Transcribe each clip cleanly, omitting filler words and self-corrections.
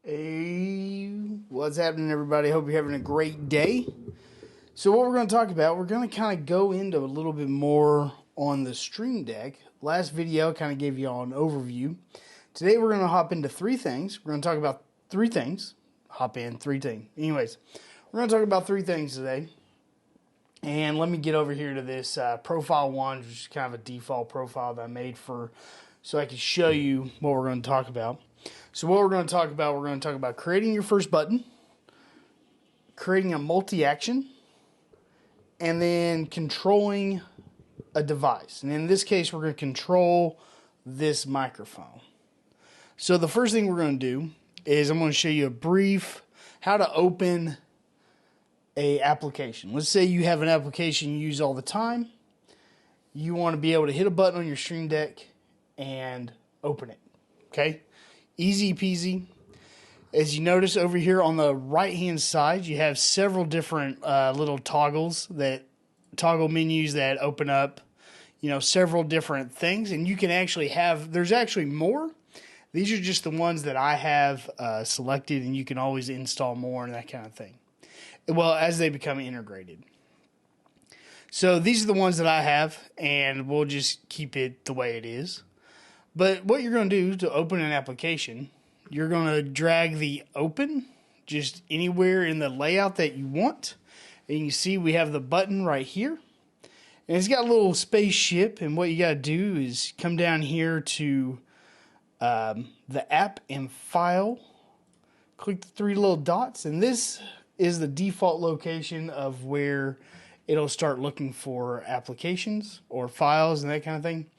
Hey, what's happening, everybody? Hope you're having a great day. So what we're going to talk about, we're going to kind of go into a little bit more on the Stream Deck. Last video kind of gave you all an overview. Today we're going to hop into three things. We're going to talk about three things. Anyways, we're going to talk about three things today. And let me get over here to this profile one, which is kind of a default profile that I made so I can show you what we're going to talk about. So what we're going to talk about creating your first button, creating a multi-action, and then controlling a device. And in this case, we're going to control this microphone. So the first thing we're going to do is I'm going to show you a brief how to open a application. Let's say you have an application you use all the time. You want to be able to hit a button on your Stream Deck and open it. Okay? Easy peasy. As you notice over here on the right hand side, you have several different little toggle menus that open up, several different things. And you can actually there's actually more. These are just the ones that I have selected, and you can always install more and that kind of thing. Well, as they become integrated. So these are the ones that I have, and we'll just keep it the way it is. But what you're going to do to open an application, you're going to drag the open just anywhere in the layout that you want. And you can see we have the button right here. And it's got a little spaceship, and what you got to do is come down here to the app and file. Click the three little dots, and this is the default location of where it'll start looking for applications or files and that kind of thing.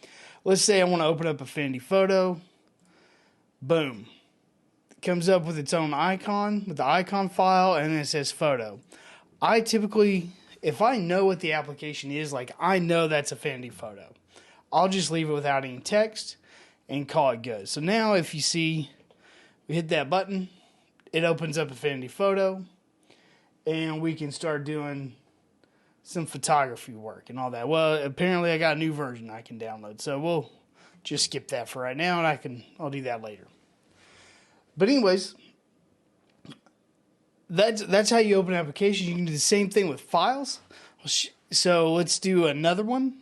Let's say I want to open up Affinity Photo. Boom. It comes up with its own icon, with the icon file, and then it says photo. I typically, if I know what the application is, like I know that's Affinity Photo, I'll just leave it without any text and call it good. So now if you see, we hit that button, it opens up Affinity Photo, and we can start doing some photography work and all that. Well, apparently I got a new version I can download, so we'll just skip that for right now, and I'll do that later. But anyways, that's how you open applications. You can do the same thing with files. So let's do another one,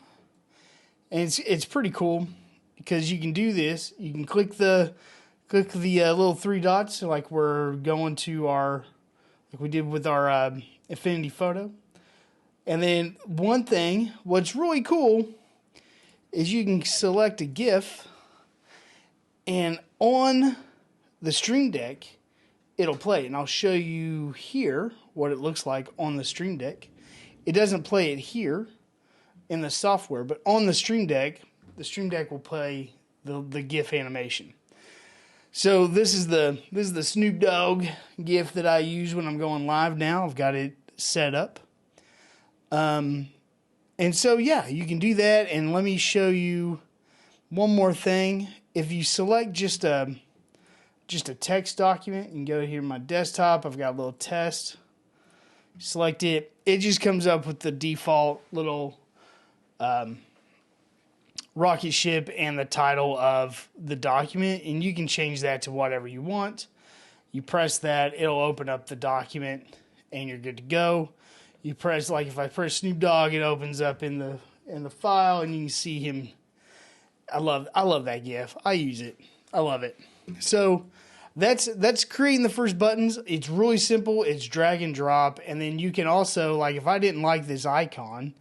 and it's pretty cool because you can do this. You can click the little three dots, like we're going to like we did with our Affinity Photo. And then one thing, what's really cool is you can select a GIF, and on the Stream Deck, it'll play. And I'll show you here what it looks like on the Stream Deck. It doesn't play it here in the software, but on the Stream Deck will play the GIF animation. So this is the Snoop Dogg GIF that I use when I'm going live now. I've got it set up. And so, yeah, you can do that. And let me show you one more thing. If you select just a text document, you can go here to my desktop. I've got a little test. Select it. It just comes up with the default little rocket ship and the title of the document. And you can change that to whatever you want. You press that, it'll open up the document, and you're good to go. You press, like if I press Snoop Dogg, it opens up in the file, and you can see him. I love that GIF. I use it. I love it. So that's creating the first buttons. It's really simple. It's drag and drop, and then you can also, like if I didn't like this icon,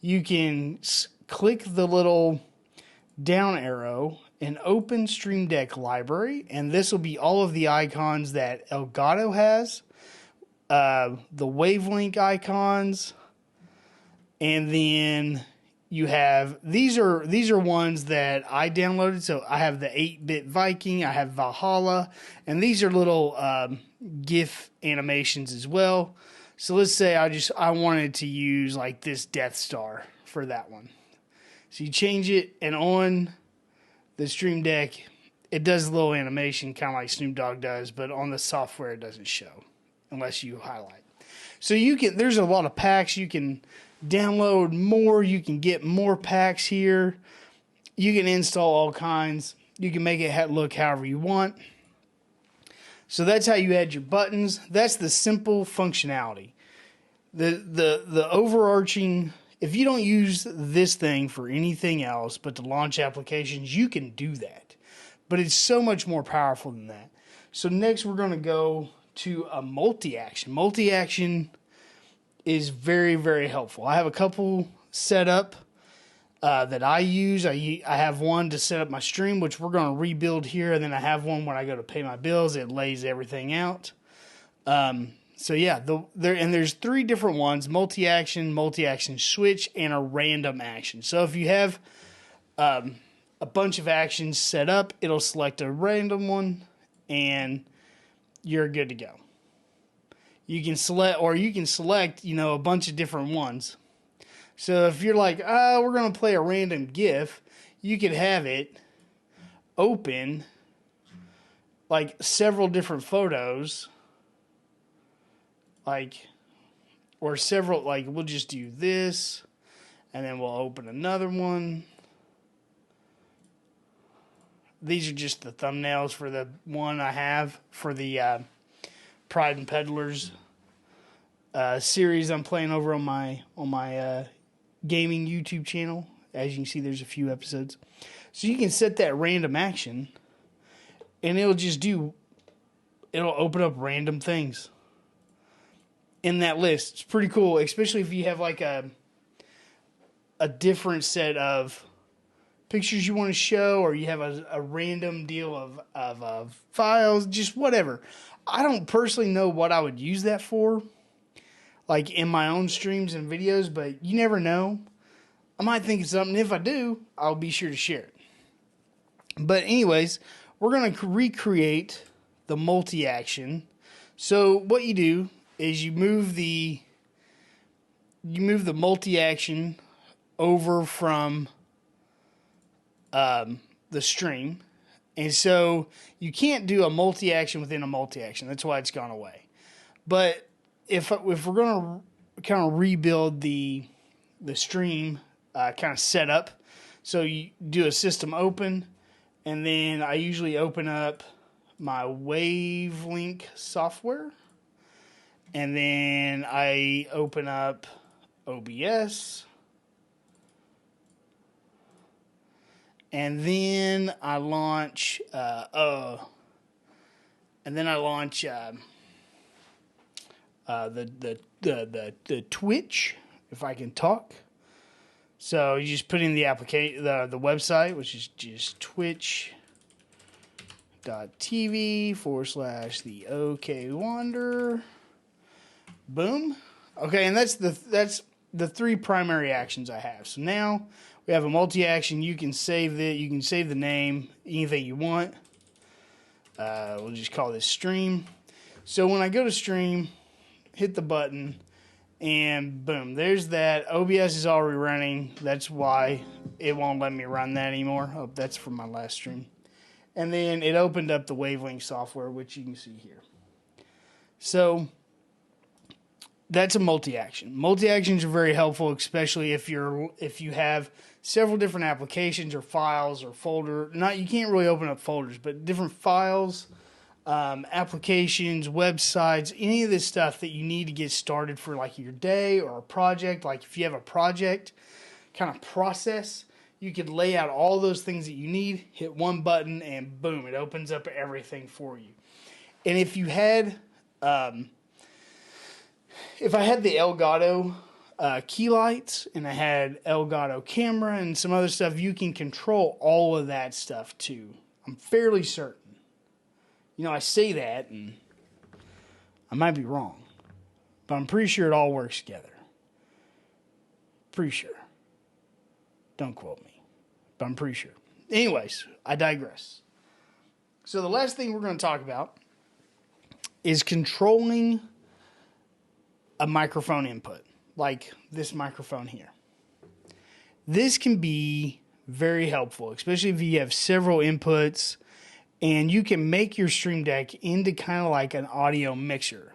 you can click the little down arrow and open Stream Deck library, and this will be all of the icons that Elgato has. The wavelength icons, and then you have these are ones that I downloaded. So I have the 8-bit Viking, I have Valhalla, and these are little GIF animations as well. So let's say I wanted to use like this Death Star for that one. So you change it, and on the Stream Deck, it does a little animation, kind of like Snoop Dogg does, but on the software it doesn't show unless you highlight. So there's a lot of packs. You can download more. You can get more packs here. You can install all kinds. You can make it look however you want. So that's how you add your buttons. That's the simple functionality. The overarching, if you don't use this thing for anything else but to launch applications, you can do that. But it's so much more powerful than that. So next we're going to go to a multi-action. Multi-action is very, very helpful. I have a couple set up that I use. I have one to set up my stream, which we're going to rebuild here, and then I have one when I go to pay my bills. It lays everything out. So yeah, there's 3 different ones: multi-action switch, and a random action. So if you have a bunch of actions set up, it'll select a random one, and you're good to go. You can select, a bunch of different ones. So if you're like, we're going to play a random GIF, you could have it open like several different photos, or several, we'll just do this, and then we'll open another one. These are just the thumbnails for the one I have for the Pride and Peddlers series I'm playing over on my gaming YouTube channel. As you can see, there's a few episodes. So you can set that random action, and it'll open up random things in that list. It's pretty cool, especially if you have like a different set of pictures you want to show, or you have a random deal of files, just whatever. I don't personally know what I would use that for, like in my own streams and videos, but you never know. I might think of something. If I do, I'll be sure to share it. But anyways, we're going to recreate the multi-action. So what you do is you move the multi-action over from the stream. And so you can't do a multi-action within a multi-action. That's why it's gone away. But if we're going to kind of rebuild the stream kind of setup, so you do a system open, and then I usually open up my Wavelink software, and then I open up OBS, and then I launch the Twitch, if I can talk. So you just put in the application, the website, which is just twitch.tv/the OK Wander. Boom. Okay, and that's the 3 primary actions I have. So now we have a multi-action. You can save the name, anything you want. We'll just call this stream. So when I go to stream, hit the button, and boom, there's that. OBS is already running. That's why it won't let me run that anymore. Oh, that's from my last stream. And then it opened up the Wavelink software, which you can see here. So that's a multi-action. Multi-actions are very helpful, especially if you have several different applications or files or folder. You can't really open up folders, but different files, applications, websites, any of this stuff that you need to get started for like your day or a project. Like if you have a project kind of process, you could lay out all those things that you need, hit one button, and boom, it opens up everything for you. And if you had, if I had the Elgato key lights, and I had Elgato camera and some other stuff, you can control all of that stuff too. I'm fairly certain. I say that, and I might be wrong, but I'm pretty sure it all works together. Pretty sure. Don't quote me, but I'm pretty sure. Anyways, I digress. So the last thing we're going to talk about is controlling a microphone input, like this microphone here. This can be very helpful, especially if you have several inputs, and you can make your Stream Deck into kind of like an audio mixer.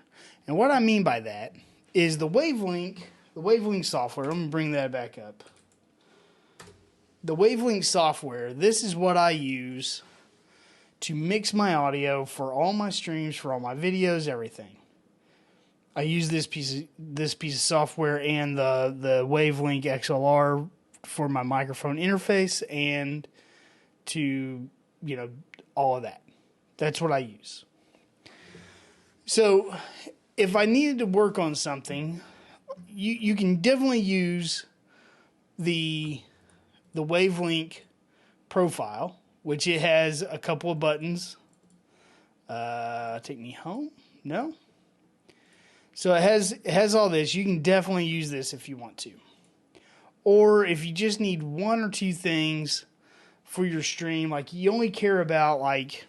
And what I mean by that is the Wavelink software. Let me bring that back up. The Wavelink software, this is what I use to mix my audio for all my streams, for all my videos, everything. I use this piece of software and the Wavelink XLR for my microphone interface and to, all of that. That's what I use. So if I needed to work on something, you can definitely use the Wavelink profile, which it has a couple of buttons. Take me home? No? So it has all this. You can definitely use this if you want to. Or if you just need one or two things for your stream, like you only care about like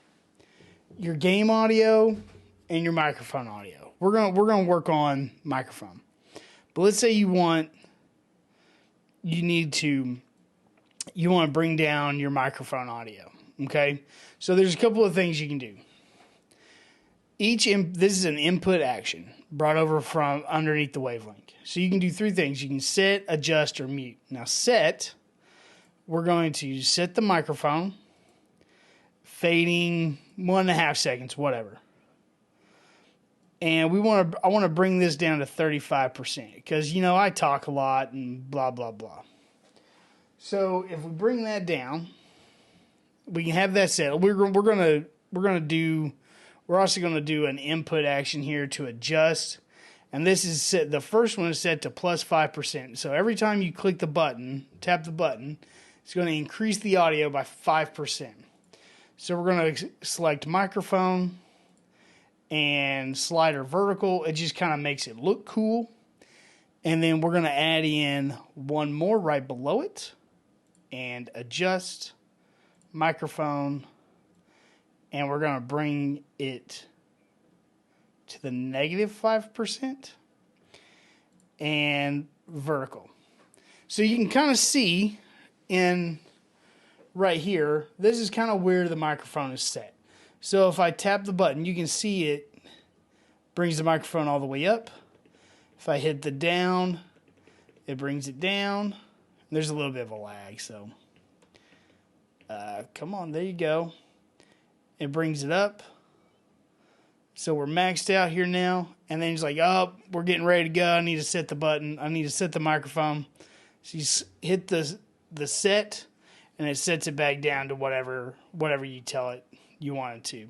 your game audio and your microphone audio. We're gonna work on microphone. But let's say you want to bring down your microphone audio. Okay? So there's a couple of things you can do. This is an input action brought over from underneath the Wavelink. So you can do three things. You can set, adjust, or mute. Now set, we're going to set the microphone, fading 1.5 seconds, whatever. And I want to bring this down to 35% because, I talk a lot and blah, blah, blah. So if we bring that down, we can have that set. We're also going to do an input action here to adjust. And this is set. The first one is set to plus 5%. So every time you click the button, tap the button, it's going to increase the audio by 5%. So we're going to select microphone and slider vertical. It just kind of makes it look cool. And then we're going to add in one more right below it and adjust microphone. And we're going to bring it to the negative 5% and vertical. So you can kind of see in right here, this is kind of where the microphone is set. So if I tap the button, you can see it brings the microphone all the way up. If I hit the down, it brings it down. There's a little bit of a lag, so come on, there you go. It brings it up. So we're maxed out here now. And then he's like, oh, we're getting ready to go. I need to set the button. I need to set the microphone. So you hit the set, and it sets it back down to whatever you tell it you want it to.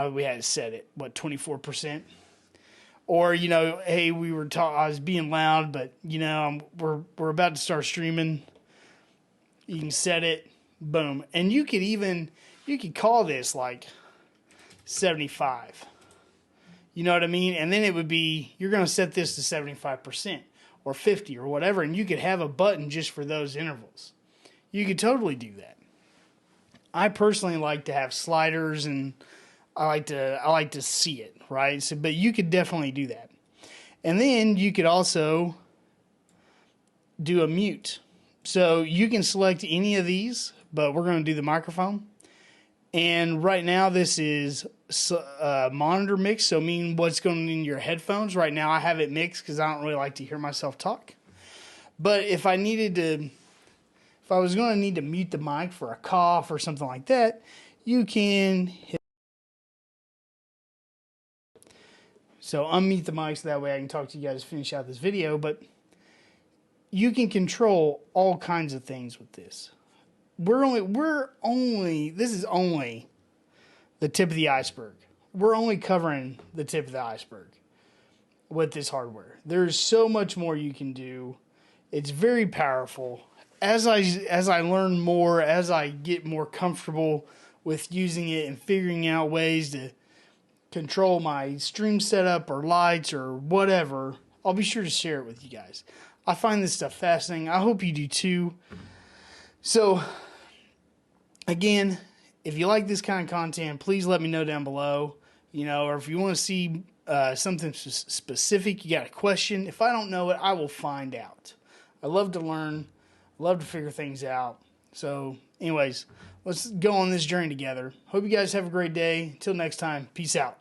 We had to set it, 24%? Or, hey, I was being loud, but, we're about to start streaming. You can set it, boom. And you could call this like 75. You know what I mean? And then it would be, you're going to set this to 75% or 50 or whatever, and you could have a button just for those intervals. You could totally do that. I personally like to have sliders, and I like to see it, right? So, but you could definitely do that. And then you could also do a mute. So you can select any of these, but we're going to do the microphone. And right now this is monitor mix, so meaning what's going in your headphones. Right now I have it mixed because I don't really like to hear myself talk. But if I was going to need to mute the mic for a cough or something like that, you can hit. So unmute the mic so that way I can talk to you guys to finish out this video. But you can control all kinds of things with this. This is only the tip of the iceberg. We're only covering the tip of the iceberg with this hardware. There's so much more you can do. It's very powerful. As I learn more, as I get more comfortable with using it and figuring out ways to control my stream setup or lights or whatever, I'll be sure to share it with you guys. I find this stuff fascinating. I hope you do too. So, again, if you like this kind of content, please let me know down below. Or if you want to see something specific, you got a question. If I don't know it, I will find out. I love to learn. I love to figure things out. So, anyways, let's go on this journey together. Hope you guys have a great day. Until next time, peace out.